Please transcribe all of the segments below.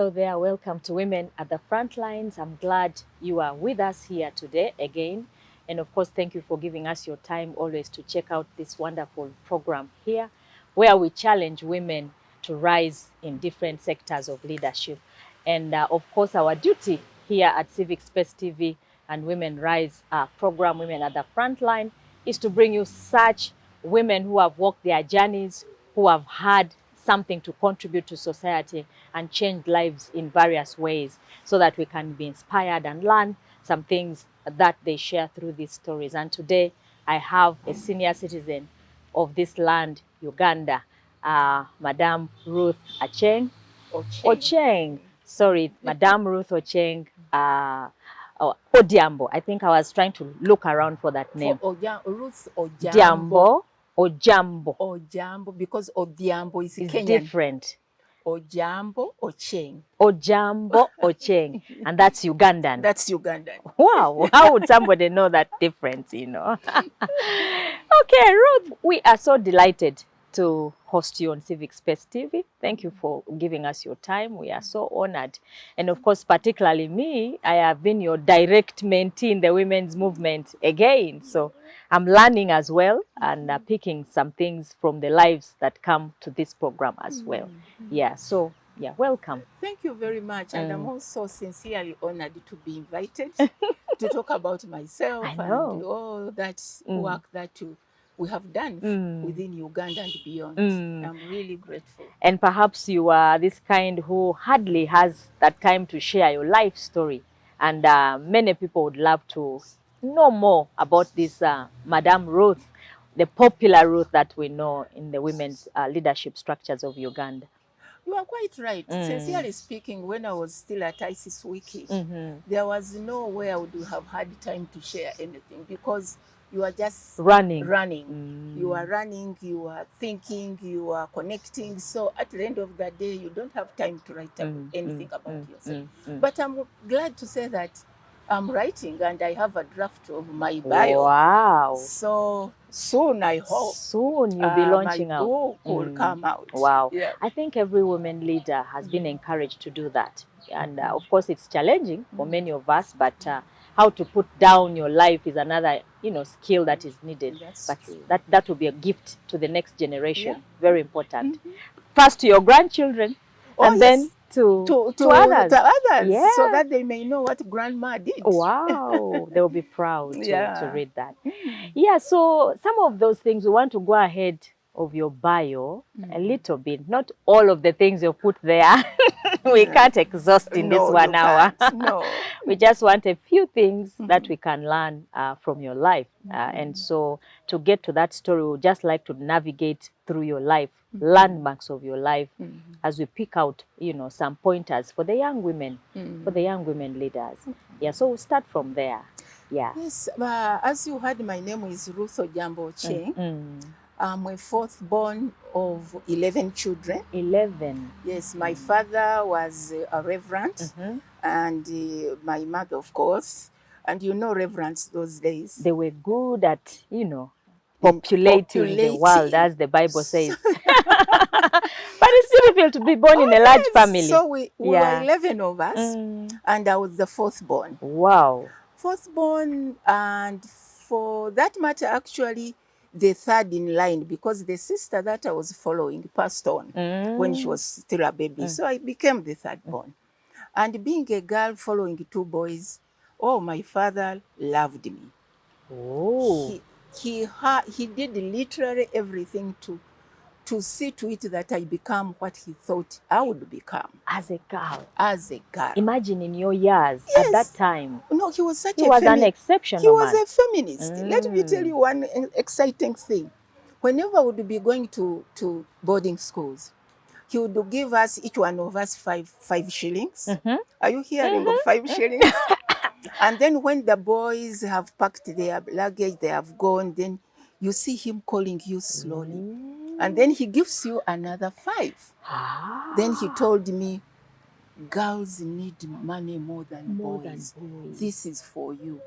Hello there, welcome to Women at the Front Lines. I'm glad you are with us here today again. And of course, thank you for giving us your time always to check out this wonderful program here, where we challenge women to rise in different sectors of leadership. And of course, our duty here at Civic Space TV and Women Rise program, Women at the Front Line, is to bring you such women who have walked their journeys, who have had something to contribute to society and change lives in various ways, so that we can be inspired and learn some things that they share through these stories. And today I have a senior citizen of this land, Uganda, Madam Ruth Ochieng. Sorry, Madam Ruth Ochieng Ojiambo. I think I was trying to look around for that name. Ruth Ojiambo. Ojiambo, because Ojiambo is Kenyan. Different. Ojiambo Ochieng. Ojiambo Ochieng. And that's Ugandan. That's Ugandan. Wow. How would somebody know that difference, you know? Okay, Ruth, we are so delighted to host you on Civic Space TV. Thank you for giving us your time. We are so honored. And of course, particularly me, I have been your direct mentee in the women's movement again. So I'm learning as well and picking some things from the lives that come to this program as well. Yeah, so yeah, welcome. Thank you very much. And I'm also sincerely honored to be invited to talk about myself and all that work that we have done within Uganda and beyond. I'm really grateful. And perhaps you are this kind who hardly has that time to share your life story. And many people would love to know more about this Madam Ruth, the popular Ruth that we know in the women's leadership structures of Uganda. You are quite right. Sincerely speaking, when I was still at Isis-WICCE, there was no way I would have had time to share anything, because you are just running. You are running, you are thinking, you are connecting. So at the end of the day, you don't have time to write anything about yourself. But I'm glad to say that I'm writing and I have a draft of my bio. Wow. So soon, I hope. Soon you'll be launching my book will come out. Wow. Yeah. I think every woman leader has been encouraged to do that. And of course, it's challenging for many of us, but how to put down your life is another, skill that is needed. But that will be a gift to the next generation. Yeah. Very important. First to your grandchildren, and then to others. Yeah. So that they may know what grandma did. Wow. They'll be proud to read that. Yeah, so some of those things we want to go ahead of your bio a little bit. Not all of the things you put there. We can't exhaust in this 1 hour. No. We just want a few things that we can learn from your life. And so to get to that story, we would just like to navigate through your life, landmarks of your life, as we pick out, some pointers for the young women, for the young women leaders. Yeah, so we'll start from there. Yeah. Yes, as you heard, my name is Ruth Ojieng Ojiambo. I'm a fourth born of 11 children. 11? Yes, my father was a reverend, and my mother, of course. And reverends those days. They were good at, populating the world, as the Bible says. But it's beautiful to be born in a large family. So we were 11 of us, and I was the fourth born. Wow. Fourth born, and for that matter, actually, the third in line, because the sister that I was following passed on when she was still a baby. So I became the third born. And being a girl following two boys, my father loved me. Oh. He did literally everything to see to it that I become what he thought I would become. As a girl? As a girl. Imagine in your years, at that time. No, he was such he was an exceptional He was a feminist. Let me tell you one exciting thing. Whenever we would be going to boarding schools, he would give us, each one of us, five shillings. Are you hearing of 5 shillings? And then when the boys have packed their luggage, they have gone, then you see him calling you slowly. And then he gives you another 5. Then he told me, girls need money more than boys. This is for you.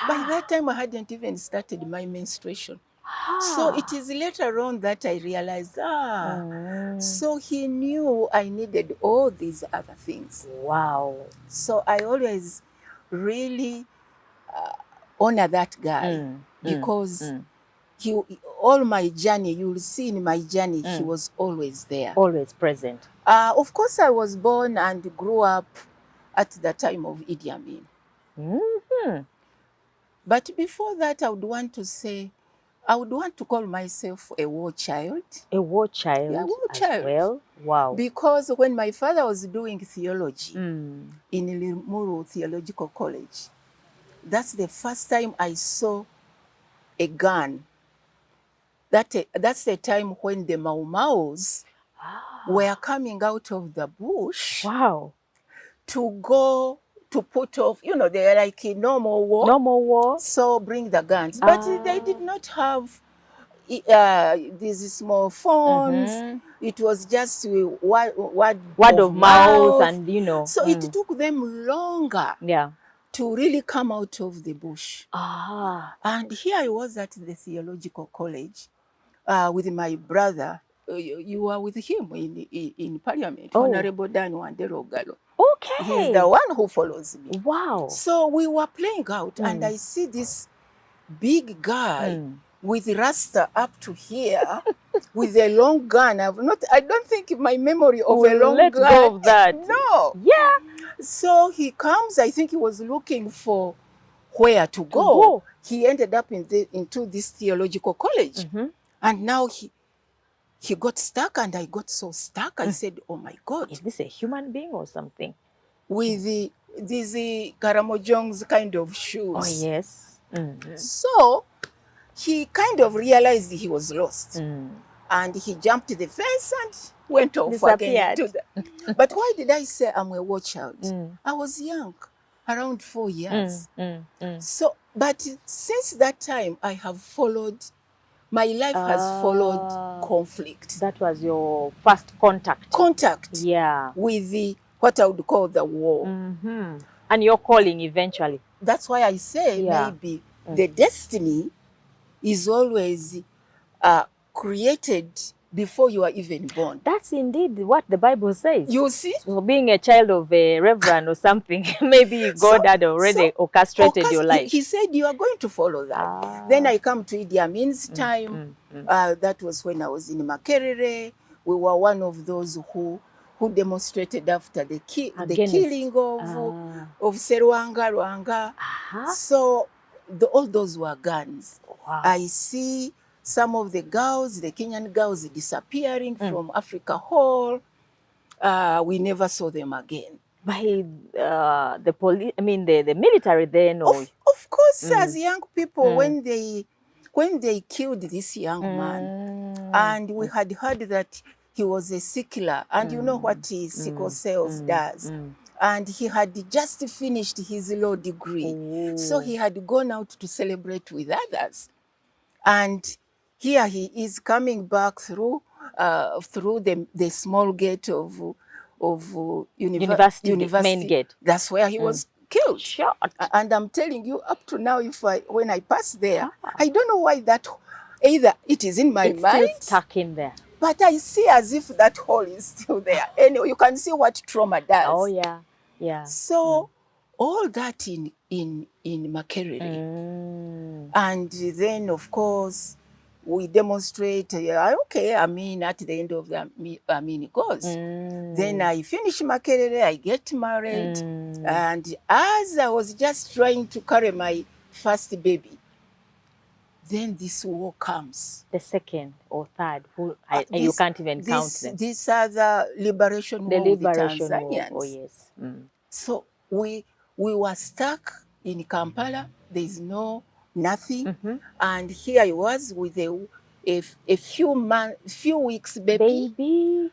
By that time, I hadn't even started my menstruation. So it is later on that I realized, so he knew I needed all these other things. Wow. So I always really honor that guy because he, all my journey, you'll see in my journey, he was always there. Always present. Of course, I was born and grew up at the time of Idi Amin. But before that, I would want to say, I would want to call myself a war child. A war child, Yeah, war as child. well. Wow. Because when my father was doing theology in Limuru Theological College, that's the first time I saw a gun. That's the time when the Mau Maus were coming out of the bush. Wow. To go to put off, they're like no more war. No more war. So bring the guns. But they did not have these small phones. It was just word of mouth. And So it took them longer to really come out of the bush. And here I was at the theological college with my brother. You were with him in Parliament, Honorable Dan Wandero Ogalo. Okay. He's the one who follows me. Wow. So we were playing out, and I see this big guy with rasta up to here, with a long gun. I don't think my memory of a long gun. Let go of that. No. Yeah. So he comes. I think he was looking for where to go. He ended up into this theological college, and now he got stuck, and I got so stuck. I said, "Oh my God, is this a human being or something?" With these Karamojong's kind of shoes. Oh yes. So he kind of realized he was lost, and he jumped the fence and went off again. But why did I say I'm a war child? I was young, around 4 years. So, but since that time, I have followed. My life has followed conflict. That was your first contact. With what I would call the war. And your calling eventually. That's why I say maybe the destiny is always created before you are even born. That's indeed what the Bible says. You see? So being a child of a reverend or something, maybe God had already orchestrated your life. He said you are going to follow that. Then I come to Idi Amin's time. That was when I was in Makerere. We were one of those who demonstrated after the killing of Serwanga Rwanga. So all those were guns. I see some of the girls, the Kenyan girls, disappearing from Africa Hall. We never saw them again. By the police, I mean the military then? Or? Of course, as young people, when they killed this young man, and we had heard that he was a sickler, and you know what sickle cells does. And he had just finished his law degree. So he had gone out to celebrate with others. And here he is coming back through the small gate of university main gate. That's where he was killed. Shot. And I'm telling you, up to now, when I pass there, I don't know why that, either it is in my mind. It's still stuck in there. But I see as if that hole is still there. Anyway, you can see what trauma does. Oh, yeah. Yeah. So all that in Makerere. And then, of course, we demonstrate, I mean, at the end of the goes. Then I finish Makerere, I get married. And as I was just trying to carry my first baby, then this war comes. The second or third, you can't even count them. These are the liberation war of the Tanzanians. War. Oh, yes. So we were stuck in Kampala. There's nothing. And here I was with a few weeks baby.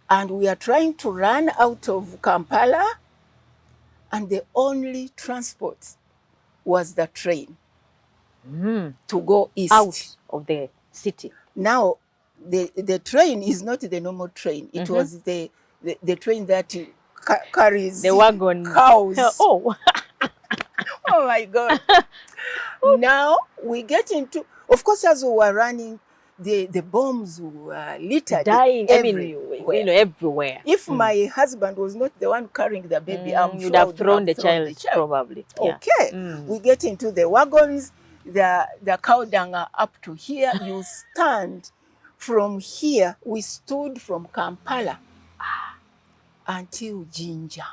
And we are trying to run out of Kampala. And the only transport was the train to go east. Out of the city. Now, the train is not the normal train. It was the train that carries the wagon cows. Oh. Oh my God. Now we get into, Of course, as we were running, the bombs were littered dying, everywhere. everywhere. If my husband was not the one carrying the baby, I'm You'd sure I have would thrown have the child, probably. Yeah. Okay, we get into the wagons, the cow dung are up to here. You stand from here. We stood from Kampala until Jinja.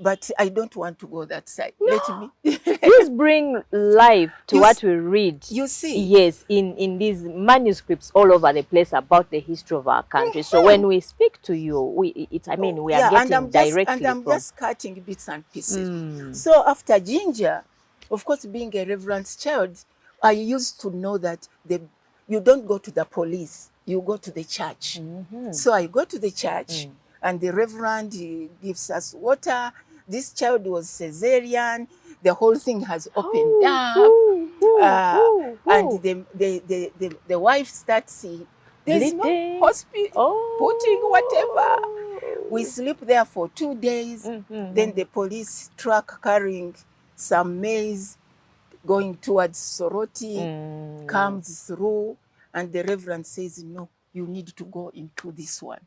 But I don't want to go that side. No. Let me. Please bring life to what we read. You see. Yes, in these manuscripts all over the place about the history of our country. So when we speak to you, we are getting directly and I'm just cutting bits and pieces. So after Jinja, of course, being a reverend child, I used to know that you don't go to the police, you go to the church. So I go to the church, and the reverend gives us water. This child was cesarean. The whole thing has opened up. And the wife starts, there's no hospital, putting whatever. We sleep there for 2 days. Then the police truck carrying some maize going towards Soroti comes through, and the reverend says, no, you need to go into this one.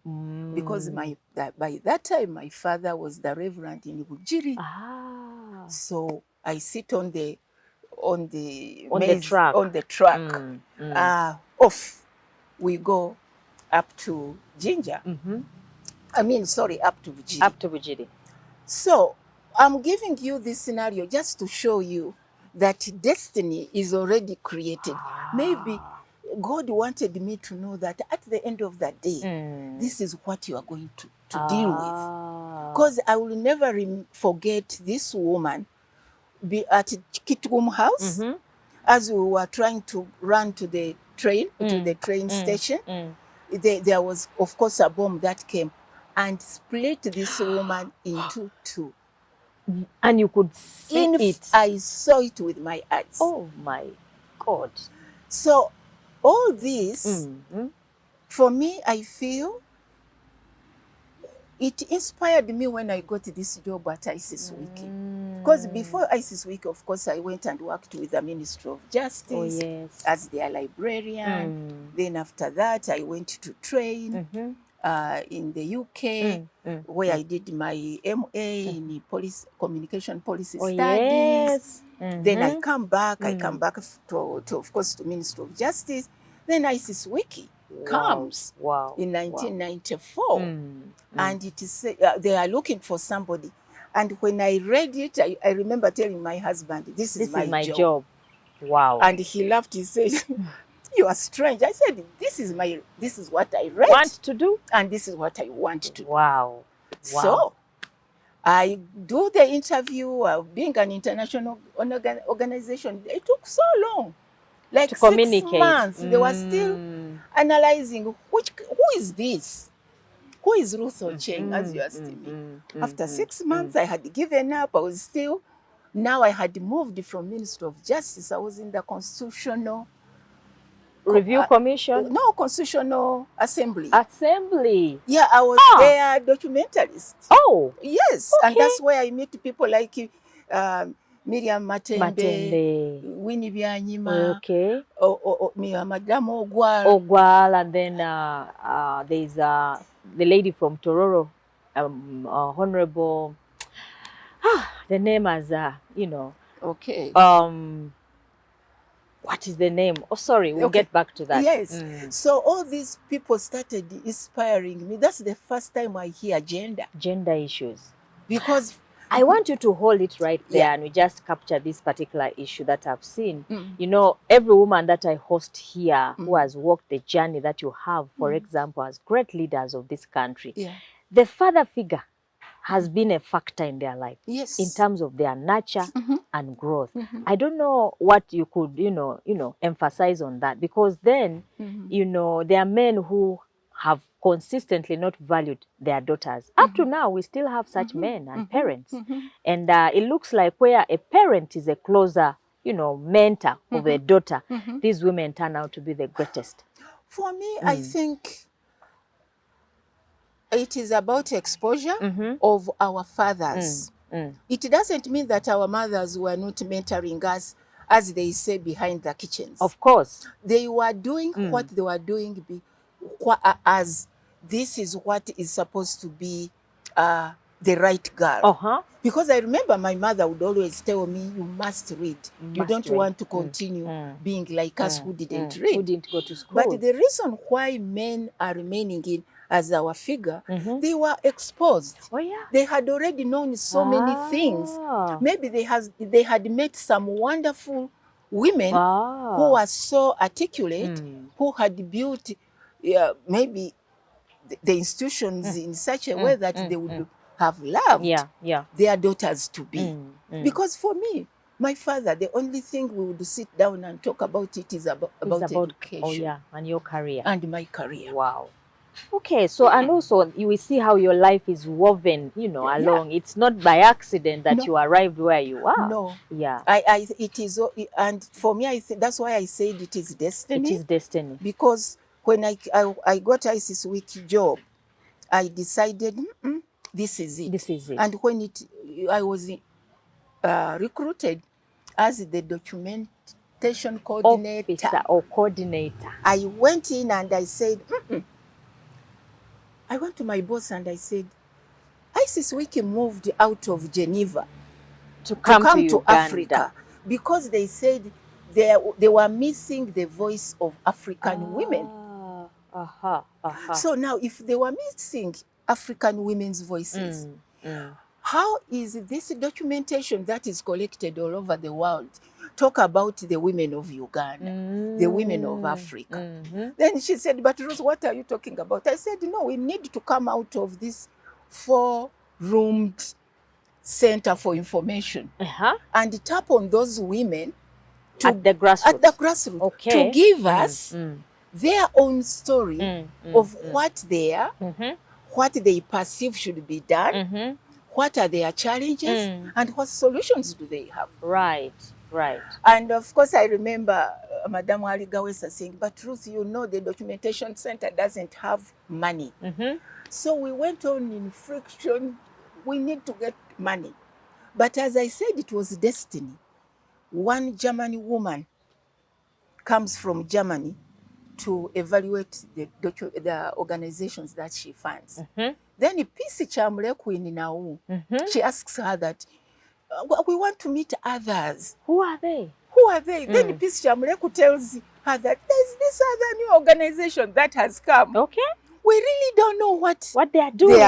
Because by that time, my father was the reverend in Bujiri. So I sit on the truck. Off we go up to Jinja. Up to Bujiri. Up to Bujiri. So I'm giving you this scenario just to show you that destiny is already created. Maybe God wanted me to know that at the end of the day, this is what you are going to deal with. Because I will never forget this woman at Kitgum House, as we were trying to run to the train, station. There was, of course, a bomb that came and split this woman into two. And you could see it. I saw it with my eyes. Oh my God. So all this, for me, I feel it inspired me when I got this job at Isis-WICCE. Because before Isis-WICCE, of course, I went and worked with the Ministry of Justice as their librarian. Then after that, I went to train in the UK, where I did my MA in communication policy studies. Then I come back. To of course, to Ministry of Justice. Then Isis-WICCE comes in 1994, and it is they are looking for somebody. And when I read it, I remember telling my husband, "This is my job." Wow! And he laughed. He said, "You are strange." I said, "This is what I read. Want to do, and this is what I want to do." Wow! So I do the interview. Being an international organization, it took so long. Like to communicate. 6 months, they were still analyzing who is this? Who is Ruth Ochieng, as you asked me? After 6 months, I had given up. Now I had moved from Ministry of Justice. I was in the Constitutional Review Commission? No, Constitutional Assembly. Yeah, I was their documentarist. Oh. Yes, and that's where I meet people like Miriam Matembe, Winnie Byanyima, Madame Ogwal, and then there's the lady from Tororo, Honorable, the name as, Okay. What is the name? Oh, sorry, we'll get back to that. Yes. So all these people started inspiring me. That's the first time I hear gender issues. Because I want you to hold it right there and we just capture this particular issue that I've seen. You know, every woman that I host here who has walked the journey that you have, for example, as great leaders of this country, the father figure has been a factor in their life in terms of their nurture and growth. I don't know what you could, emphasize on that, because then, there are men who have consistently not valued their daughters. Up to now, we still have such men and parents. And it looks like where a parent is a closer, mentor of a daughter, these women turn out to be the greatest. For me, I think it is about exposure of our fathers. It doesn't mean that our mothers were not mentoring us as they say, behind the kitchens. Of course. They were doing what they were doing as this is what is supposed to be the right girl. Because I remember my mother would always tell me, you must read. You don't want to continue being like us who didn't read. Who didn't go to school. But the reason why men are remaining in as our figure, they were exposed. Oh, yeah. They had already known so many things. Maybe they had met some wonderful women who were so articulate, who had built maybe the institutions in such a way that they would have loved their daughters to be. Because for me, my father, the only thing we would sit down and talk about it is about education. Oh, yeah, and your career. And my career. Wow. Okay, so and also you will see how your life is woven, along. It's not by accident that you arrived where you are. No. Yeah. It is, and for me, I think that's why I said it is destiny. It is destiny. Because when I got Isis-WICCE job, I decided this is it. This is it. And when I was recruited as the documentation coordinator. Officer or coordinator. I went in and I said, I went to my boss and I said, Isis-WICCE moved out of Geneva to come to Africa because they said they were missing the voice of African women. So now if they were missing African women's voices, how is this documentation that is collected all over the world talk about the women of Uganda, the women of Africa? Then she said, but Ruth, what are you talking about? I said, no, we need to come out of this 4-roomed center for information and tap on those women at the grassroots, to give us their own story of what what they perceive should be done, what are their challenges, and what solutions do they have. Right. And of course, I remember Madam Ali Gawesa saying, but Ruth, the documentation center doesn't have money. So we went on in friction. We need to get money. But as I said, it was destiny. One German woman comes from Germany to evaluate the organizations that she funds. Then Peace Chambre Queen now, she asks her that, we want to meet others. Who are they? Then Peace Chambre tells her that there's this other new organization that has come. Okay. We really don't know what they are doing.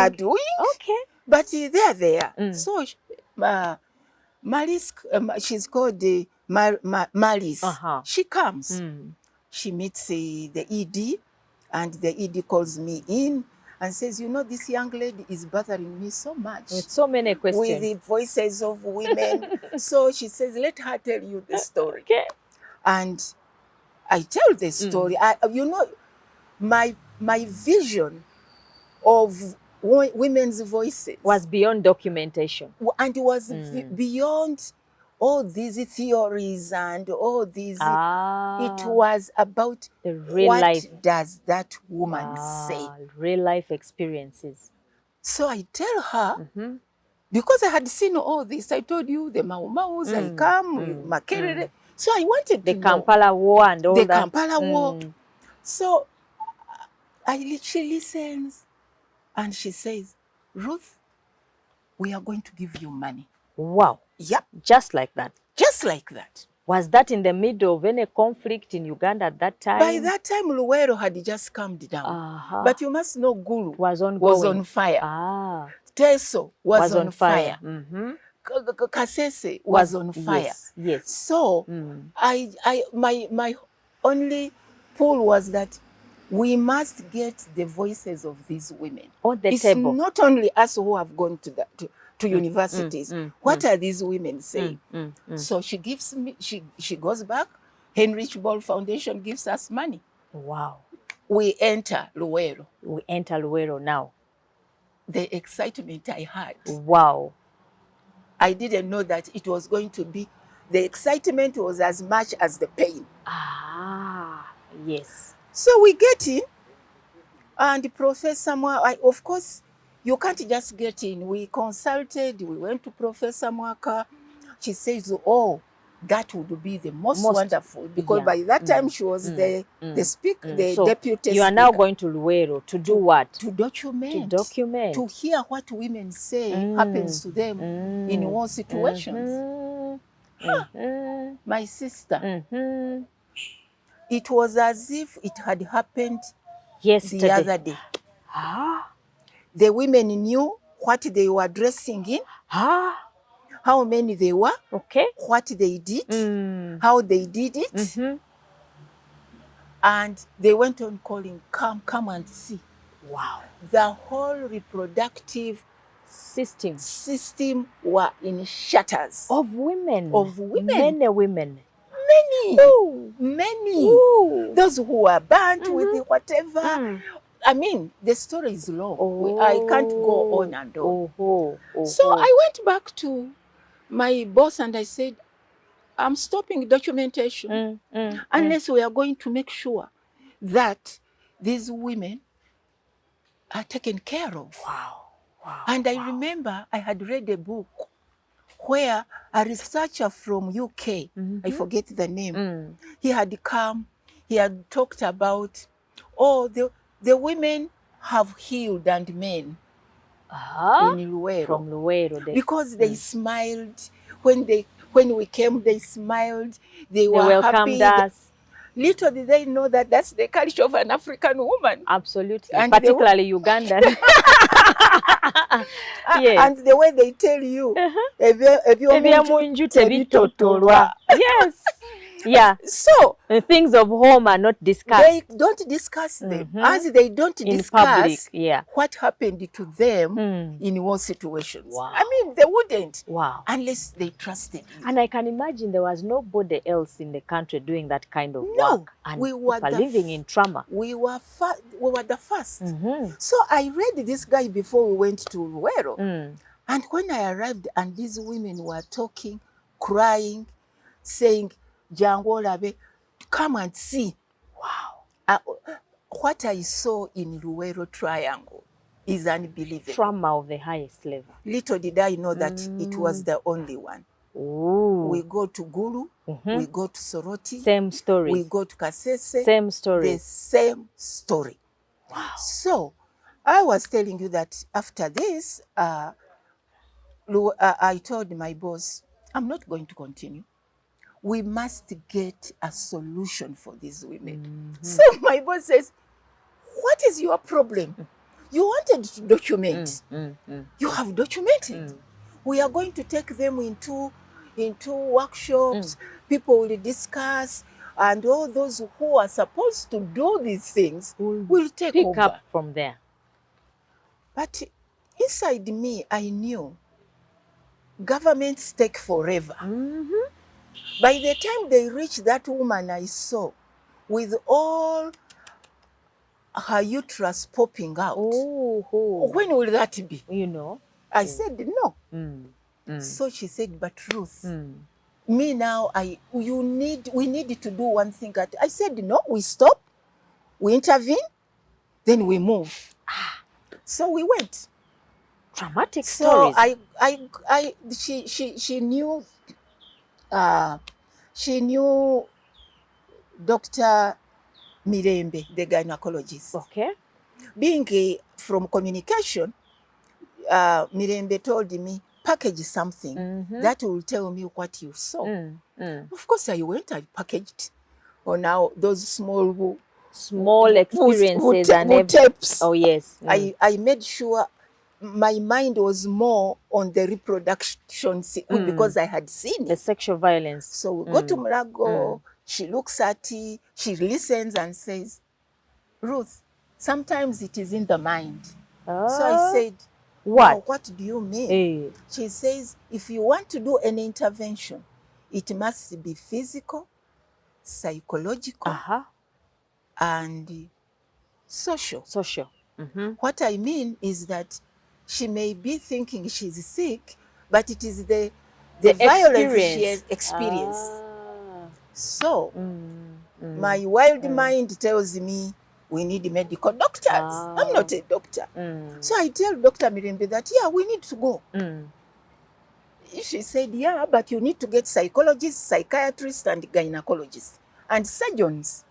Okay. But they are there. So Maris, she's called Maris. She comes. She meets the ED, and the ED calls me in and says, this young lady is bothering me so much. With so many questions. With the voices of women. So she says, let her tell you the story. Okay. And I tell the story. My vision of women's voices was beyond documentation. And it was beyond all these theories and all these. It was about the real what life. Does that woman say? Real life experiences. So I tell her, because I had seen all this, I told you the Mau Maus, I come, Makerere. So I wanted to know. The Kampala War and all that. The Kampala War. So she listens and she says, Ruth, we are going to give you money. Wow. Yep. Just like that. Just like that. Was that in the middle of any conflict in Uganda at that time? By that time, Luwero had just calmed down. But you must know Gulu was on fire. Teso was on fire. Kasese was on fire. Yes. So my only pull was that we must get the voices of these women on the table. It's not only us who have gone to universities. What are these women saying? So she gives me, she goes back. Heinrich Ball Foundation gives us money. Wow. We enter Luwero. We enter Luwero now. The excitement I had. Wow. I didn't know that it was going to be, the excitement was as much as the pain. Yes. So we get in, and Professor Mwaka, of course, you can't just get in. We consulted, we went to Professor Mwaka. She says, that would be the most wonderful, because yeah. by that time she was the So deputy you are speaker. now going to Luwero to do what? To document. To document. To hear what women say happens to them in war situations. My sister, it was as if it had happened yesterday. The other day. The women knew what they were dressing in, how many they were, what they did, how they did it, and they went on calling, come and see. Wow. The whole reproductive system were in shatters. Of women. Many women. Many. Ooh. Many. Ooh. Those who were burnt with whatever. I mean, the story is long. I can't go on and on. So I went back to my boss and I said, I'm stopping documentation unless we are going to make sure that these women are taken care of. Wow. And I remember I had read a book where a researcher from UK, I forget the name, he had come, he had talked about, the women have healed and men in Luwero. From Luwero. Because they smiled. When we came, they smiled. They were welcomed happy. Us. Little did they know that that's the culture of an African woman. Absolutely. And particularly Ugandan. Yes. And the way they tell you, yes. Yeah. So things of home are not discussed. They don't discuss them. As they don't discuss public, what happened to them in war situations. Wow. I mean, they wouldn't. Wow. Unless they trusted you. And I can imagine there was nobody else in the country doing that kind of work. And we were living in trauma. We were the first. So I read this guy before we went to Luwero. And when I arrived and these women were talking, crying, saying, Jangolabe, come and see. Wow. What I saw in Luwero Triangle is unbelievable. Trauma of the highest level. Little did I know that it was the only one. Ooh. We go to Gulu, we go to Soroti. Same story. We go to Kasese. Same story. The same story. Wow. So I was telling you that after this, I told my boss, I'm not going to continue. We must get a solution for these women. So my boss says, what is your problem? You wanted to document. You have documented. We are going to take them into workshops. People will discuss, and all those who are supposed to do these things will take over. Pick up from there. But inside me, I knew governments take forever. By the time they reach that woman I saw with all her uterus popping out, when will that be? You know. I said no. So she said, but Ruth, me now, we need to do one thing. I said no, we stop, we intervene, then we move. So we went. Dramatic stories. So she knew. She knew Dr. Mirembe, the gynecologist. Okay. Being from communication, Mirembe told me, package something that will tell me what you saw. Of course, I went and packaged on now those small experiences and tapes. Oh yes. I made sure my mind was more on the reproduction because I had seen the sexual violence. So we go to Mulago, she looks at it, she listens and says, Ruth, sometimes it is in the mind. So I said, what do you mean? She says, if you want to do an intervention, it must be physical, psychological, and social. What I mean is that she may be thinking she's sick, but it is the violence she has experienced. So my wild mind tells me we need medical doctors. I'm not a doctor. So I tell Dr. Mirembe that, we need to go. She said, yeah, but you need to get psychologists, psychiatrists, and gynecologists, and surgeons.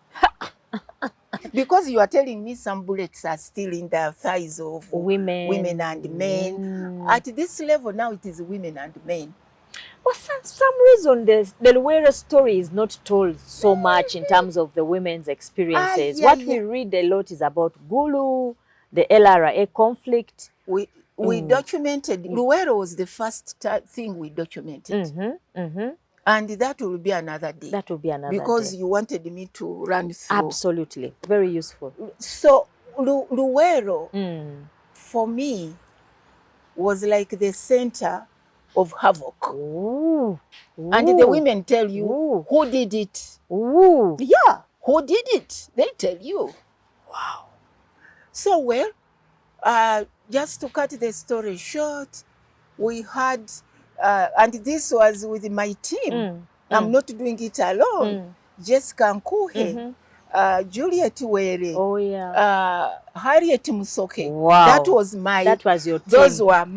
Because you are telling me some bullets are still in the thighs of women and men. At this level now, it is women and men. For some reason, the Luwero story is not told so much in terms of the women's experiences. What we read a lot is about Gulu, the LRA conflict. We documented, Luwero was the first thing we documented. And that will be another day. That will be another day. Because you wanted me to run through. Absolutely. Very useful. So, Luwero, for me, was like the center of havoc. Ooh. And the women tell you who did it. Ooh. Yeah, who did it? They tell you. Wow. So, well, just to cut the story short, we had, and this was with my team. I'm not doing it alone. Jessica Nkuhe, Juliet Were, oh, yeah. Harriet Musoke. Wow. That was your team. Those are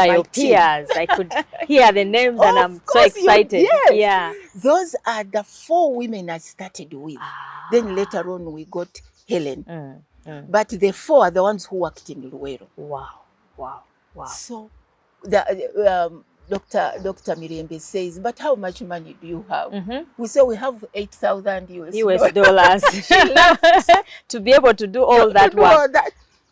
your peers. I could hear the names and I'm so excited. Yes. Yeah. Those are the 4 women I started with. Then later on we got Helen. But the 4 are the ones who worked in Luwero. Wow. Wow. Wow. So the Dr. Mirembe says, but how much money do you have? We say we have $8,000 US dollars to be able to do all that work.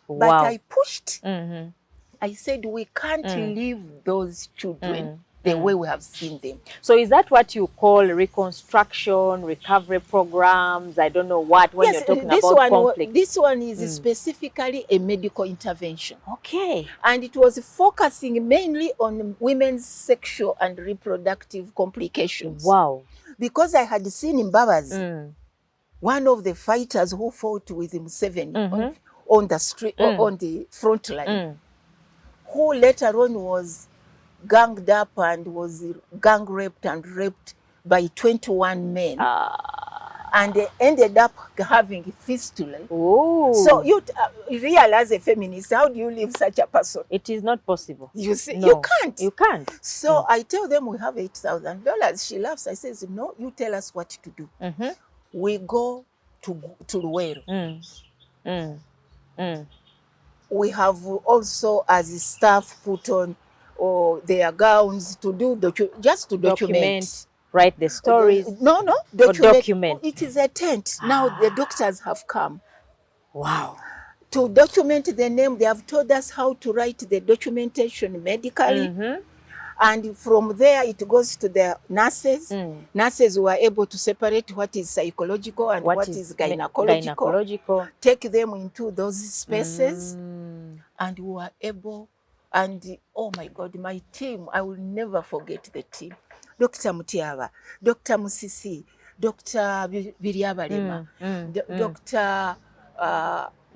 Wow. But I pushed. I said, we can't leave those children the way we have seen them. So is that what you call reconstruction, recovery programs? I don't know what, when you're talking about conflict. This one is specifically a medical intervention. Okay. And it was focusing mainly on women's sexual and reproductive complications. Wow. Because I had seen in Mbabazi, one of the fighters who fought with Museveni on the street, on the front line, who later on was ganged up and was gang raped and raped by 21 men. And they ended up having fistula. So you realize, a feminist, how do you leave such a person? It is not possible. You see, no, you can't. You can't. So I tell them we have $8,000. She laughs. I says, no, you tell us what to do. We go to Luwero. We have also, as staff, put on their gowns to do just to document. Write the stories. No, document. It is a tent. Now the doctors have come. Wow. To document the name, they have told us how to write the documentation medically. And from there, it goes to the nurses. Nurses who are able to separate what is psychological and what is gynecological. Take them into those spaces. And we were able, and oh my God, my team, I will never forget the team. Dr. Mutiaba, Dr. Musisi, Dr. Biryabalema, Dr.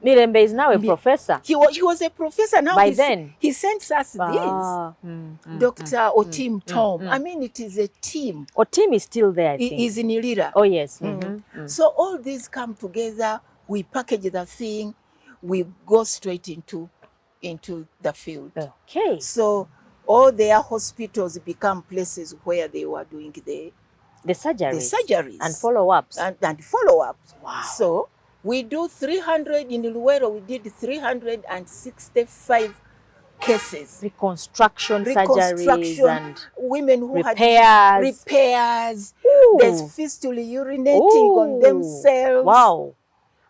Mirembe is now a professor. He was a professor. Now by then he sends us this. Dr. Otim Tom. I mean, it is a team. Otim is still there, I think. He is in Ilira. Oh, yes. So all these come together. We package the thing. We go straight into the field. Okay. So all their hospitals become places where they were doing the surgeries. And follow-ups. And follow-ups. Wow. So we do 300 in Luwero. We did 365 cases. Reconstruction surgeries and women who repairs. Had repairs. Ooh. There's fistula urinating on themselves. Wow.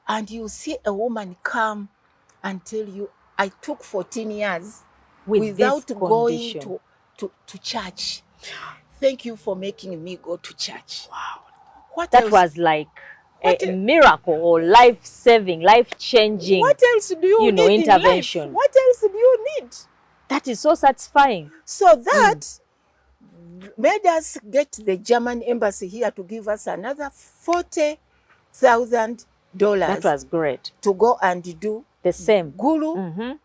And you see a woman come and tell you, I took 14 years without going to church. Thank you for making me go to church. Wow. What that else? Was like a miracle or life-saving, life-changing, what else do you need intervention. In life? What else do you need? That is so satisfying. So that made us get the German embassy here to give us another $40,000. That was great. To go and do the same. Gulu,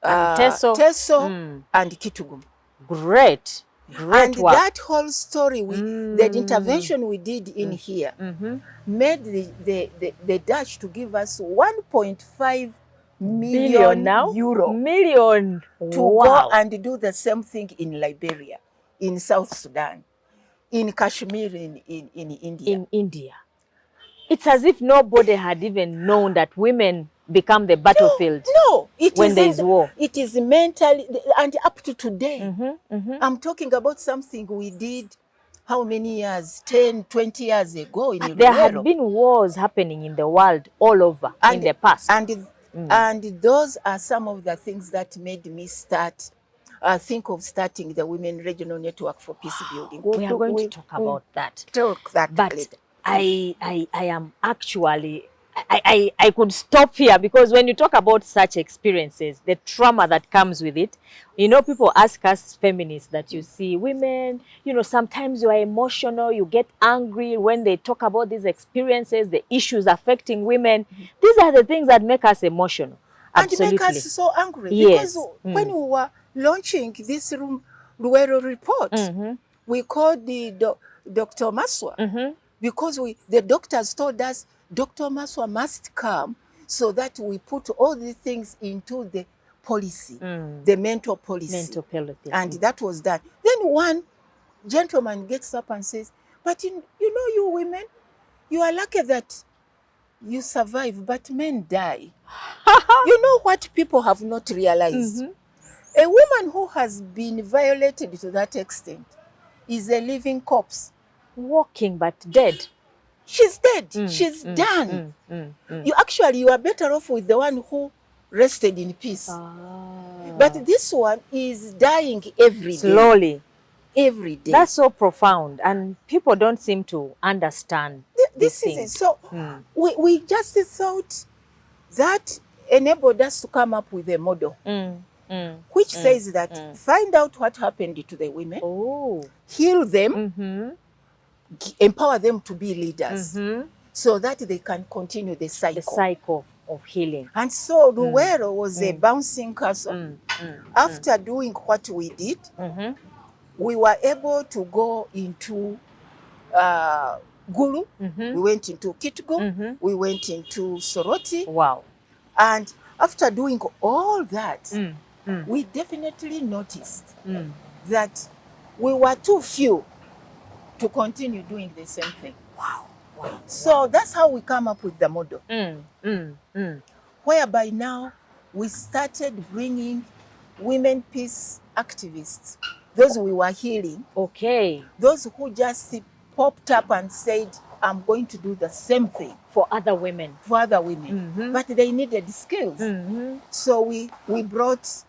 and Teso and Kitugum. Great. And work. That whole story, the intervention we did in here, made the Dutch to give us $1.5 million now? euro Million. to go Wow. and do the same thing in Liberia, in South Sudan, in Kashmir, in India. In India. It's as if nobody had even known that women become the battlefield. No, it when there is war. It is mentally, and up to today. Mm-hmm. I'm talking about something we did how many years? 10, 20 years ago in There had Luwero. been wars happening in the world all over in the past. And those are some of the things that made me think of starting the Women Regional Network for Peace Building. We are going to talk about that. But later. I am actually, I could stop here, because when you talk about such experiences, the trauma that comes with it, you know, people ask us feminists that you see women, you know, sometimes you are emotional, you get angry when they talk about these experiences, the issues affecting women. These are the things that make us emotional. Absolutely. And make us so angry. Yes. Because when we were launching this Luwero report, we called Dr. Maswa, because the doctors told us Dr. Maswa must come so that we put all these things into the policy, the mental policy. And that was done. Then one gentleman gets up and says, but you know, you women, you are lucky that you survive, but men die. You know what people have not realized? A woman who has been violated to that extent is a living corpse. Walking but dead. She's dead. She's done. You are better off with the one who rested in peace. But this one is dying every day. Slowly. Every day. That's so profound, and people don't seem to understand this is it. So we just thought that enabled us to come up with a model which says that find out what happened to the women, heal them, empower them to be leaders, so that they can continue the cycle of healing. And so Luwero was a bouncing castle. After doing what we did, we were able to go into Gulu, we went into Kitgum, we went into Soroti. Wow. And after doing all that, we definitely noticed that we were too few to continue doing the same thing. Wow. So that's how we come up with the model. Whereby now we started bringing women peace activists, those we were healing. Okay. Those who just popped up and said, I'm going to do the same thing. For other women. But they needed skills. So we brought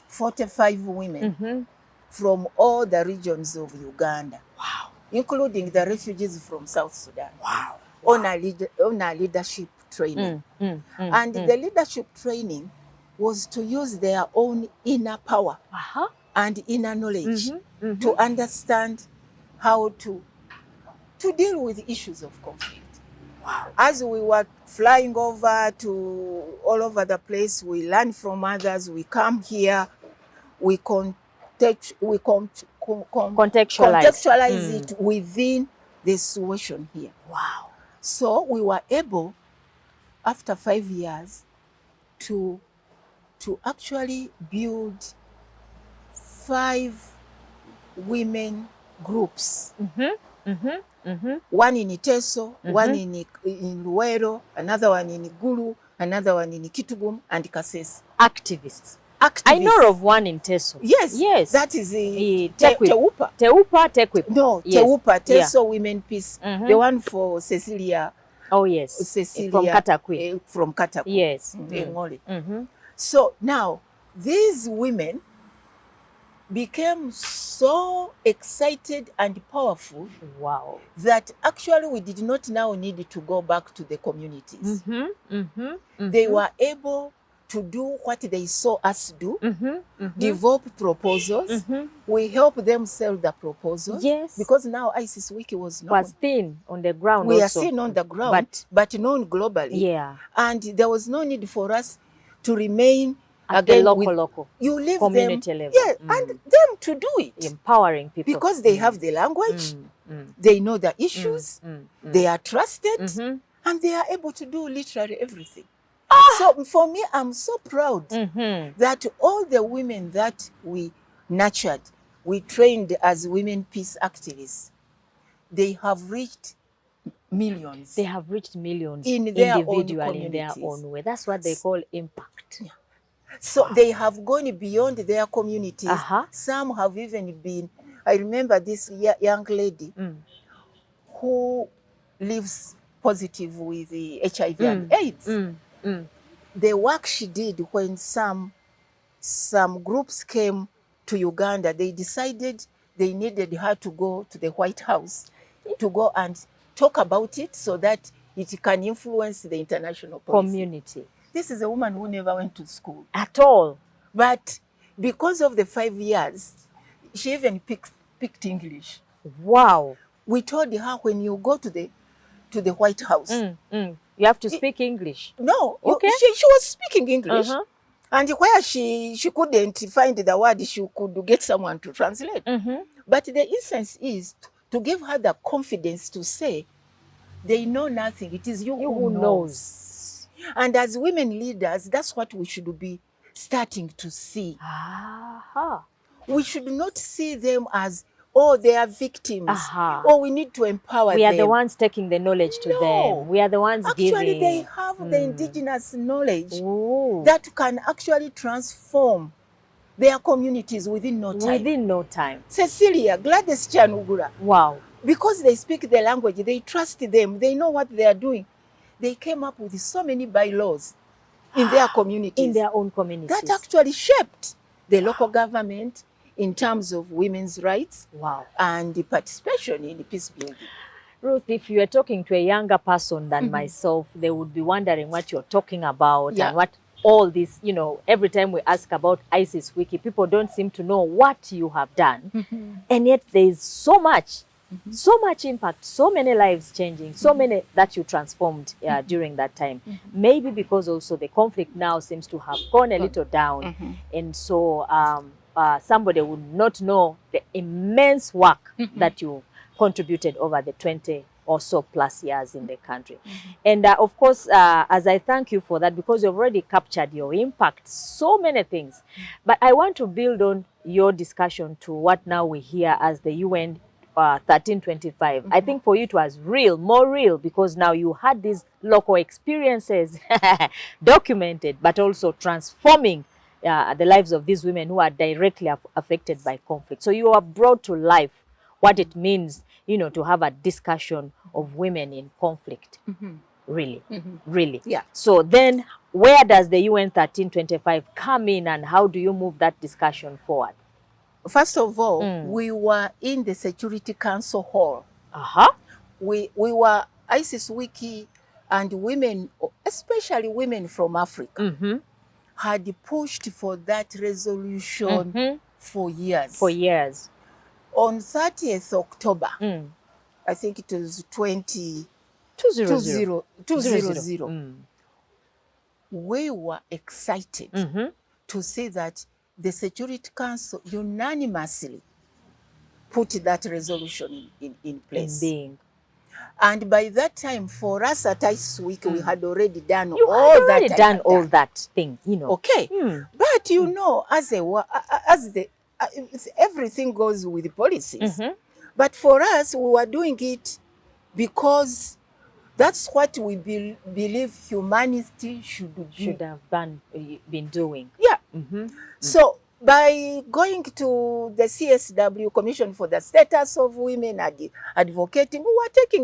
45 women from all the regions of Uganda. Wow. Including the refugees from South Sudan. Wow. On our leadership training. And the leadership training was to use their own inner power and inner knowledge to understand how to deal with issues of conflict. Wow. As we were flying over to all over the place, we learn from others, we come here, we contextualize it within the situation here. Wow. So we were able, after 5 years, to actually build 5 women groups. One in Iteso, one in Luwero, another one in Gulu, another one in Kitgum and Kasese. Activists. I know of one in Teso. Yes. That is Teupa. No, yes. Teupa, Teso Women Peace. The one for Cecilia. Oh, yes. Cecilia. From Katakwi. From Katakwi. Yes. So now, these women became so excited and powerful that actually we did not now need to go back to the communities. They were able to do what they saw us do, develop proposals. We help them sell the proposals. Yes. Because now Isis-WICCE was thin on the ground. We are seen on the ground, but known globally. Yeah. And there was no need for us to remain at the local you leave community them, level. Yeah, and them to do it. Empowering people. Because they have the language, they know the issues, they are trusted, and they are able to do literally everything. So for me, I'm so proud that all the women that we nurtured, we trained as women peace activists, they have reached millions. They have reached millions in their individually, own in their communities. own way. That's what they call impact. Yeah. So they have gone beyond their communities. Some have even been, I remember this young lady who lives positive with the HIV and AIDS. The work she did when some groups came to Uganda, they decided they needed her to go to the White House to go and talk about it so that it can influence the international community. This is a woman who never went to school. At all. But because of the 5 years, she even picked English. Wow. We told her, when you go to the White House, you have to speak English. No, okay. She was speaking English. And where she couldn't find the word, she could get someone to translate. But the essence is to give her the confidence to say, they know nothing. It is you who knows. And as women leaders, that's what we should be starting to see. We should not see them as, oh, they are victims. Oh, we need to empower them. We are the ones taking the knowledge to them. We are the ones giving. Actually, they have the indigenous knowledge that can actually transform their communities within no time. Within no time. Cecilia, Gladys Chanugura. Wow. Because they speak the language, they trust them, they know what they are doing. They came up with so many bylaws in their communities. In their own communities. That actually shaped the local government in terms of women's rights and the participation in the peace building. Ruth, if you are talking to a younger person than myself, they would be wondering what you're talking about and what all this, you know, every time we ask about Isis-WICCE, people don't seem to know what you have done. And yet there is so much, so much impact, so many lives changing, so many that you transformed during that time. Maybe because also the conflict now seems to have gone a little down. And so somebody would not know the immense work that you contributed over the 20 or so plus years in the country. And of course, as I thank you for that, because you've already captured your impact, so many things. But I want to build on your discussion to what now we hear as the UN 1325. I think for you it was real, more real, because now you had these local experiences documented, but also transforming the lives of these women who are directly affected by conflict. So you are brought to life what it means, you know, to have a discussion of women in conflict. Really, really. Yeah. So then where does the UN 1325 come in, and how do you move that discussion forward? First of all, we were in the Security Council hall. We were Isis-WICCE, and women, especially women from Africa, had pushed for that resolution for years. For years. On 30th October, I think it was 2000, we were excited to see that the Security Council unanimously put that resolution in place. And by that time, for us at Isis-WICCE, we had already done all that thing, you know. Okay. But you know, everything goes with the policies. But for us, we were doing it because that's what we believe humanity should have been doing. Yeah. So by going to the CSW, Commission for the Status of Women, advocating, we were taking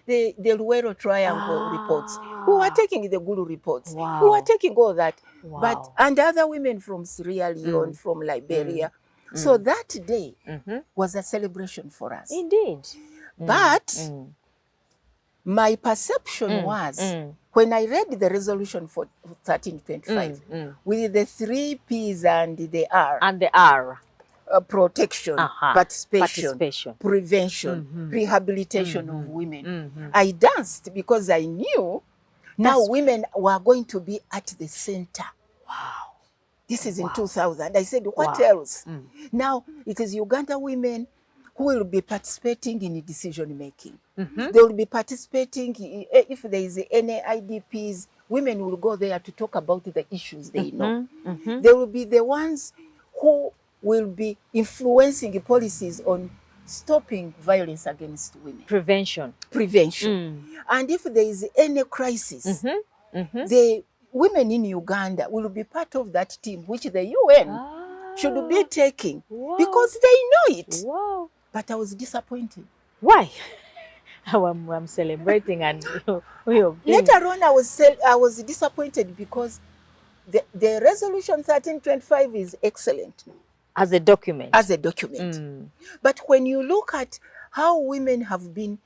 the Luero Triangle reports. We were taking the Gulu reports. We were taking all that. But and other women from Sierra Leone, from Liberia. So that day was a celebration for us. Indeed. But my perception was, when I read the resolution for 1325, with the 3 P's and the R. Protection, participation, prevention, rehabilitation of women. I danced because I knew now women were going to be at the center. Wow. This is in 2000. I said, what else? Now, it is Uganda women who will be participating in decision making. They will be participating if there is any IDPs women will go there to talk about the issues they know. They will be the ones who will be influencing policies on stopping violence against women. Prevention. And if there is any crisis, the women in Uganda will be part of that team, which the UN should be taking, because they know it. But I was disappointed. Why? I'm celebrating and later on I was disappointed because the resolution 1325 is excellent as a document. But when you look at how women have been,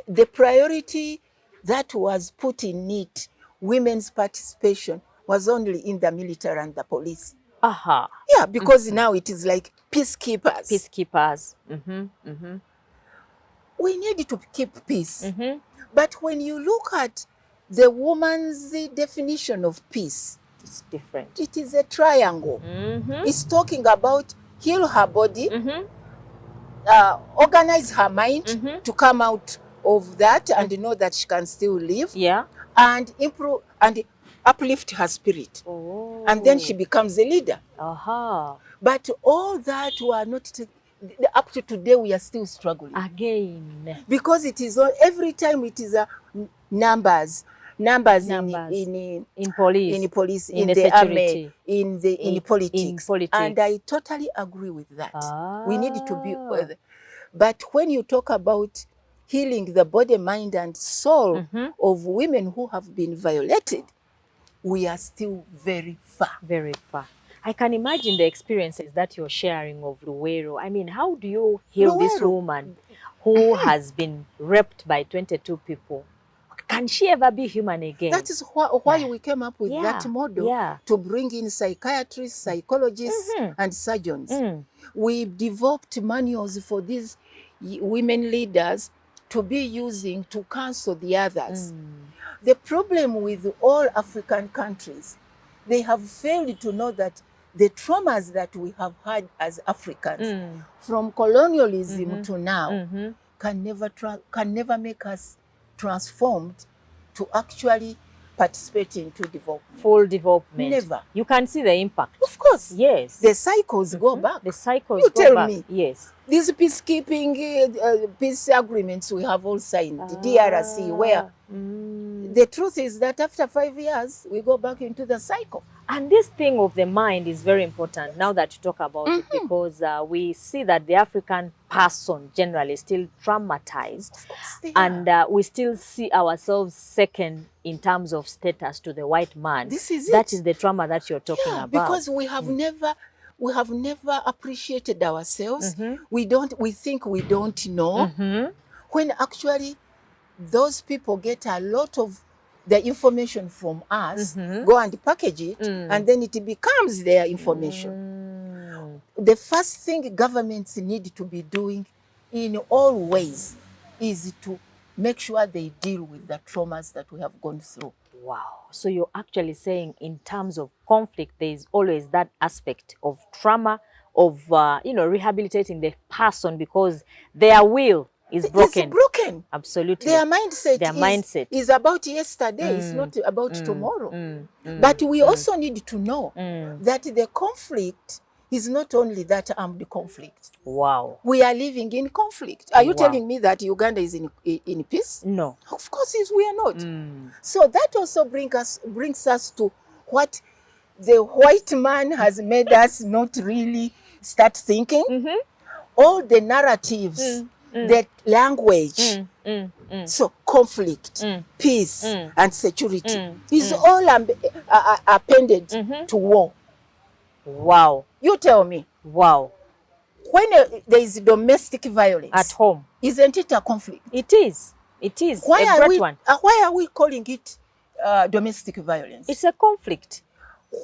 the priority that was put in it, women's participation, was only in the military and the police. Yeah, because now it is like peacekeepers. We need to keep peace. But when you look at the woman's definition of peace, it's different. It is a triangle. It's talking about heal her body, organize her mind to come out of that and know that she can still live, and improve and uplift her spirit. And then she becomes a leader. But all that were not up to today. We are still struggling again, because it is every time it is numbers in police, in the army, in politics. And I totally agree with that. We need to be but when you talk about healing the body, mind and soul of women who have been violated, we are still very far. Very far. I can imagine the experiences that you're sharing of Luwero. I mean, how do you heal this woman who has been raped by 22 people? Can she ever be human again? That is why we came up with that model, to bring in psychiatrists, psychologists, and surgeons. We developed manuals for these women leaders to be using to counsel the others. The problem with all African countries, they have failed to know that the traumas that we have had as Africans, from colonialism to now, can never make us transformed to actually participate into development. Full development. Never. You can see the impact. Of course. Yes. The cycles go back. The cycles go back. You tell me. Yes. These peacekeeping, peace agreements we have all signed, DRC, where the truth is that after 5 years, we go back into the cycle. And this thing of the mind is very important now that you talk about it, because we see that the African person generally is still traumatized, and we still see ourselves second in terms of status to the white man. That is the trauma that you're talking about. Because we have never appreciated ourselves. We think we don't know, when actually those people get a lot of the information from us, go and package it, and then it becomes their information. The first thing governments need to be doing in all ways is to make sure they deal with the traumas that we have gone through. Wow. So you're actually saying in terms of conflict, there is always that aspect of trauma, of rehabilitating the person, because their will is broken. It's broken. Absolutely. Their mindset is about yesterday. It's not about tomorrow. But we also need to know that the conflict is not only that armed conflict. Wow. We are living in conflict. Are you telling me that Uganda is in peace? No. Of course we are not. So that also brings us to what the white man has made us not really start thinking. All the narratives, the language, so conflict, peace, and security is all appended to war. Wow. You tell me. Wow. When there is domestic violence at home, isn't it a conflict? It is. It is. Why are we calling it domestic violence? It's a conflict.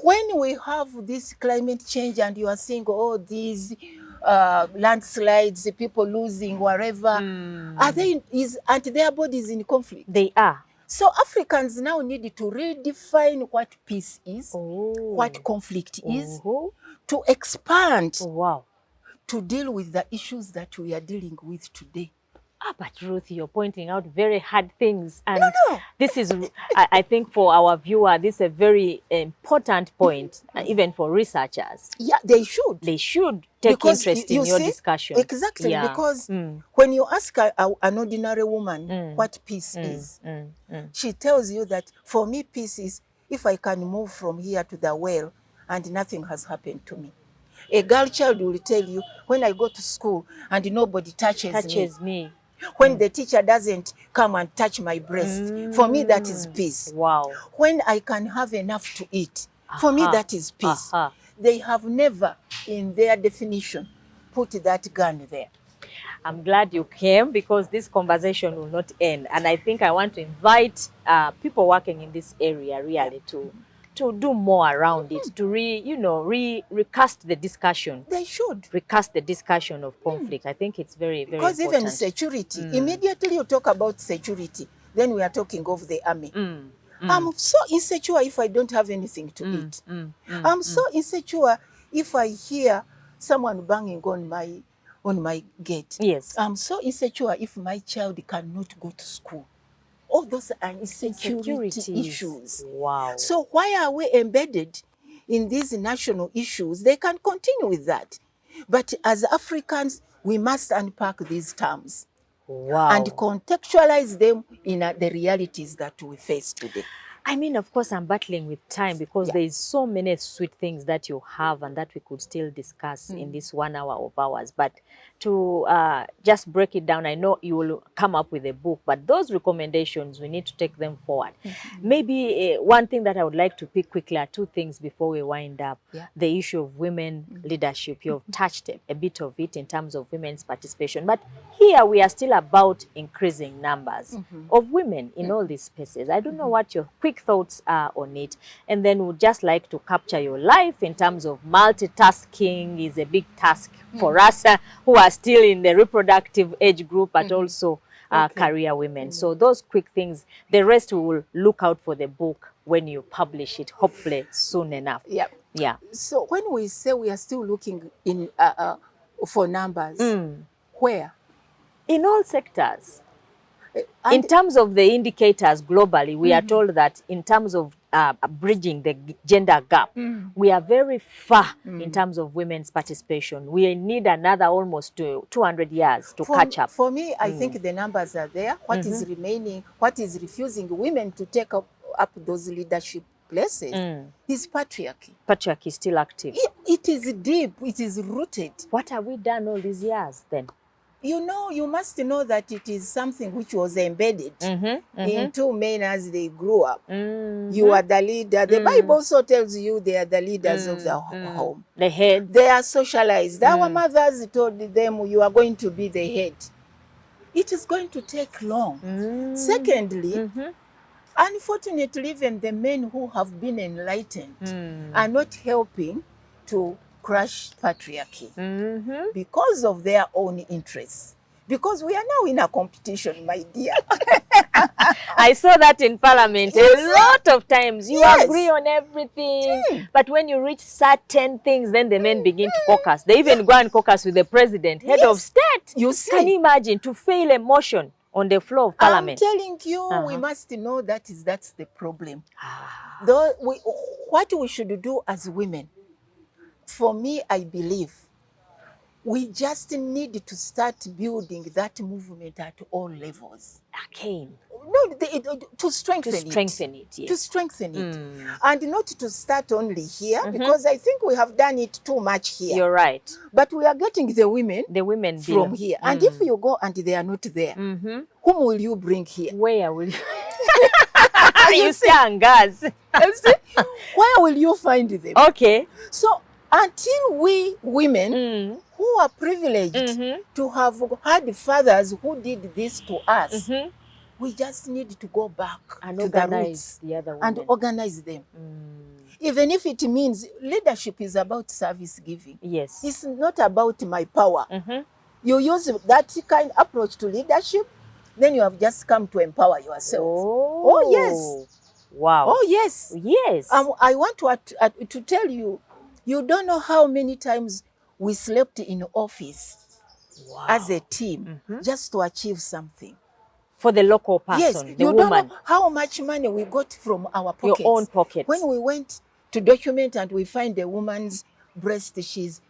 When we have this climate change and you are seeing all these landslides, people losing wherever, aren't their bodies in conflict? They are. So Africans now need to redefine what peace is, what conflict is, to expand, to deal with the issues that we are dealing with today. But Ruth, you're pointing out very hard things. And No. this is, I think for our viewer, this is a very important point, even for researchers. Yeah, they should. They should take because interest in your discussion. Exactly, Yeah. because when you ask an ordinary woman what peace is, she tells you that for me, peace is if I can move from here to the well and nothing has happened to me. A girl child will tell you, when I go to school and nobody touches me. When the teacher doesn't come and touch my breast, for me that is peace. Wow. When I can have enough to eat, for me that is peace. They have never, in their definition, put that gun there. I'm glad you came, because this conversation will not end. And I think I want to invite people working in this area really to do more around it, to recast the discussion. They should. Recast the discussion of conflict. I think it's very, very important. Because even security, immediately you talk about security, then we are talking of the army. I'm so insecure if I don't have anything to eat. I'm so insecure if I hear someone banging on my gate. Yes. I'm so insecure if my child cannot go to school. All those are insecurity issues. Wow. So why are we embedded in these national issues? They can continue with that. But as Africans, we must unpack these terms. Wow. And contextualize them in the realities that we face today. I mean, of course, I'm battling with time, because there is so many sweet things that you have and that we could still discuss in this 1 hour of ours. But to just break it down, I know you will come up with a book, but those recommendations, we need to take them forward. Maybe one thing that I would like to pick quickly are two things before we wind up. The issue of women leadership. You've touched a bit of it in terms of women's participation. But here we are still about increasing numbers of women in all these spaces. I don't know what your quick thoughts are on it. And then we'd just like to capture your life in terms of multitasking is a big task for us who are still in the reproductive age group, but also career women. So those quick things, the rest we will look out for the book when you publish it, hopefully soon enough. Yeah. So when we say we are still looking in for numbers, where? In all sectors. In terms of the indicators globally, we are told that in terms of bridging the gender gap, we are very far in terms of women's participation. We need another almost 200 years to catch up. For me, I think the numbers are there. What is remaining, what is refusing women to take up those leadership places is patriarchy. Patriarchy is still active. It is deep, it is rooted. What have we done all these years then? You know, you must know that it is something which was embedded into men as they grew up. You are the leader. The Bible also tells you they are the leaders of the home. The head. They are socialized. Our mothers told them, you are going to be the head. It is going to take long. Secondly, unfortunately, even the men who have been enlightened are not helping to crush patriarchy because of their own interests. Because we are now in a competition, my dear. I saw that in Parliament a lot of times. You agree on everything. But when you reach certain things, then the men begin to caucus. They even go and caucus with the president, head of state. You see? Can you imagine to fail a motion on the floor of Parliament? I'm telling you, we must know that's the problem. Though what we should do as women, for me, I believe we just need to start building that movement at all levels. Again. No, to strengthen it. To strengthen it, yes. To strengthen it. And not to start only here, because I think we have done it too much here. You're right. But we are getting the women from here. And if you go and they are not there, whom will you bring here? Where will you? You stand, guys. Where will you find them? Okay. So until we women who are privileged to have had fathers who did this to us, we just need to go back and to organize the roots the other women. and organize them. Even if it means leadership is about service giving. Yes. It's not about my power. You use that kind of approach to leadership, then you have just come to empower yourself. Oh yes. Wow. Oh yes. Yes. I want to tell you, you don't know how many times we slept in office as a team just to achieve something. For the local Yes, person, the you woman. don't know how much money we got from our pockets. Your own pockets. When we went to document and we find a woman's breast, she's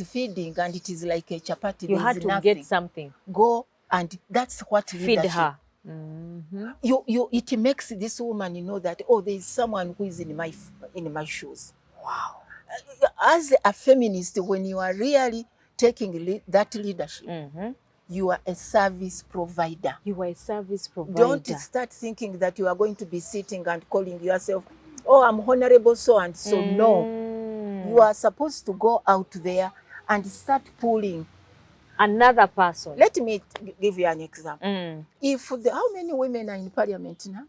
feeding and it is like a chapati. You had to get something. Go, and that's what feed leadership. her. It makes this woman know that, oh, there is someone who is in my shoes. Wow. As a feminist, when you are really taking that leadership, you are a service provider. You are a service provider. Don't start thinking that you are going to be sitting and calling yourself, oh, I'm honorable so and so. No. You are supposed to go out there and start pulling another person. Let me give you an example. How many women are in parliament now?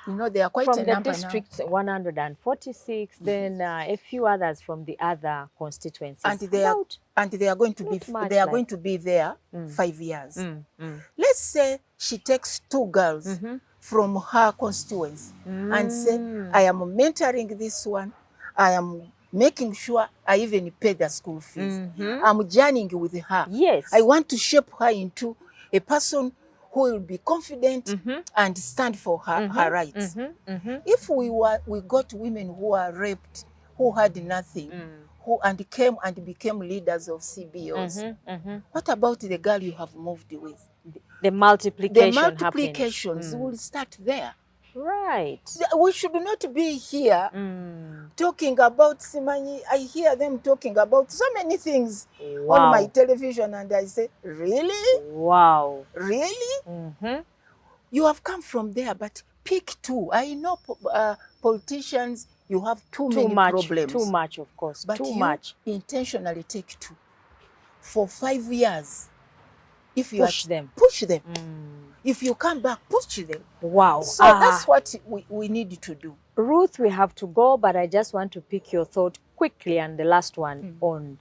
You know, they are quite from a the number districts, 146, then a few others from the other constituencies. And they are going to be there 5 years. Let's say she takes 2 girls from her constituency and say, I am mentoring this one. I am making sure I even pay the school fees. I'm journeying with her. Yes. I want to shape her into a person who will be confident and stand for her rights. If we got women who are raped, who had nothing, who came and became leaders of CBOs, what about the girl you have moved with? The multiplication. The multiplications will start there. Right. We should not be here talking about Simanyi. I hear them talking about so many things on my television, and I say, really? Wow. Really? You have come from there, but pick 2. I know politicians, you have too many problems. Too much, of course. But too you much. Intentionally take 2 for 5 years. If you push them. If you come back, push them. Wow. So that's what we need to do. Ruth, we have to go, but I just want to pick your thought quickly, and the last one on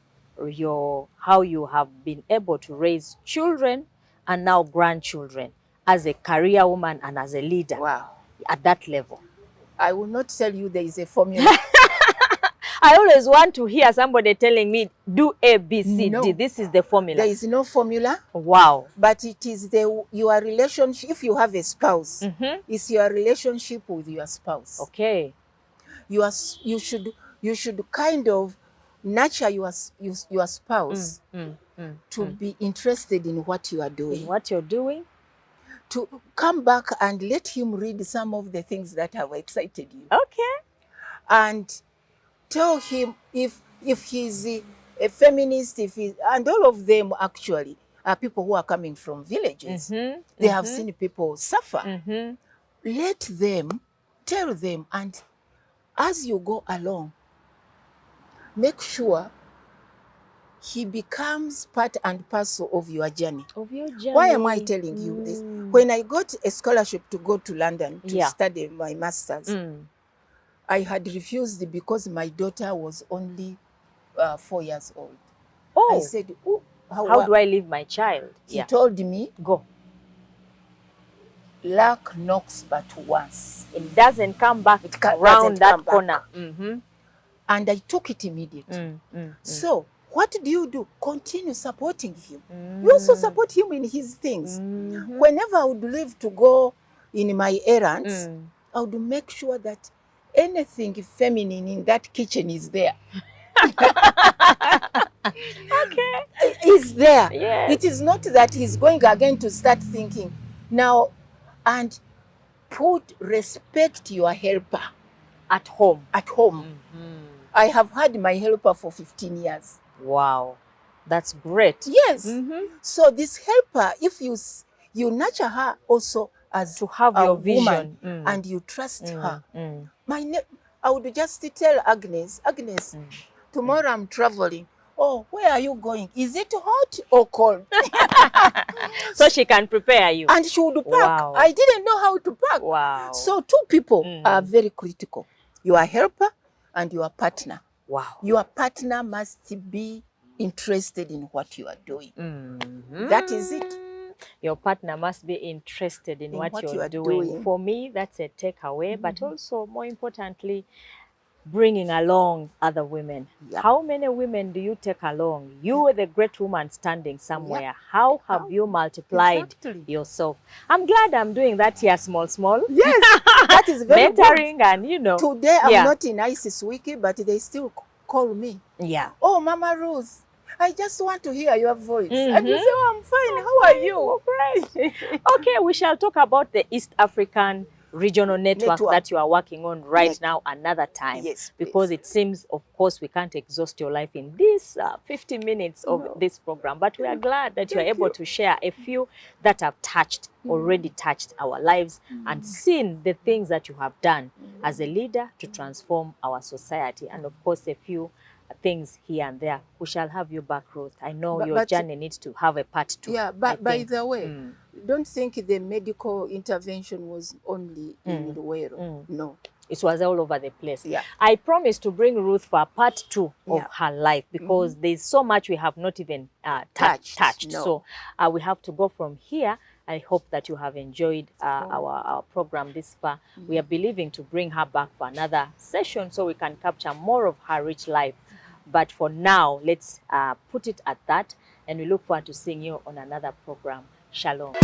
how you have been able to raise children and now grandchildren as a career woman and as a leader. Wow. At that level. I will not tell you there is a formula. I always want to hear somebody telling me, do A, B, C, D. This is the formula. There is no formula. Wow. But it is your relationship. If you have a spouse, it's your relationship with your spouse. Okay. You should kind of nurture your spouse to be interested in what you are doing. In what you're doing. To come back and let him read some of the things that have excited you. Okay. And tell him if he's a feminist, and all of them actually are people who are coming from villages. They have seen people suffer. Let them, tell them, and as you go along, make sure he becomes part and parcel of your journey. Why am I telling you this? When I got a scholarship to go to London to study my master's, I had refused because my daughter was only 4 years old. I said, how do I leave my child? He told me, go. Luck knocks but once. It doesn't come back around that corner. And I took it immediately. So what do? Continue supporting him. You also support him in his things. Whenever I would leave to go in my errands, I would make sure that anything feminine in that kitchen is there. Okay. Is there. Yes. It is not that he's going again to start thinking now, and respect your helper. At home. At home. I have had my helper for 15 years. Wow. That's great. Yes. So this helper, if you nurture her also as to have your vision and you trust her. I would just tell Agnes, tomorrow I'm traveling. Oh, where are you going? Is it hot or cold? So she can prepare you. And she would pack. Wow. I didn't know how to pack. Wow. So 2 people are very critical. Your helper and your partner. Wow. Your partner must be interested in what you are doing. That is it. Your partner must be interested in what you're doing. For me, that's a takeaway. But also, more importantly, bringing along other women. Yep. How many women do you take along? You were the great woman standing somewhere. Yep. How have you multiplied yourself? I'm glad I'm doing that here small. Yes, that is very mentoring good. And, you know. Today I'm not in Isis-WICCE, but they still call me. Yeah. Oh, Mama Ruth, I just want to hear your voice. And you say, oh, I'm fine. How are you? Oh, great. Okay, we shall talk about the East African regional network that you are working on right now another time. Yes, because it seems, of course, we can't exhaust your life in this 50 minutes of this program, but we are glad that you are able to share a few that have already touched our lives and seen the things that you have done as a leader to transform our society, and of course a few things here and there. We shall have you back, Ruth. I know your journey needs to have a part 2. Yeah, but by the way, don't think the medical intervention was only in Luwero. No. It was all over the place. Yeah. I promised to bring Ruth for a part 2 of her life, because there's so much we have not even touched. No. So we have to go from here. I hope that you have enjoyed our program this far. We are believing to bring her back for another session so we can capture more of her rich life. But for now, let's put it at that, and we look forward to seeing you on another program. Shalom.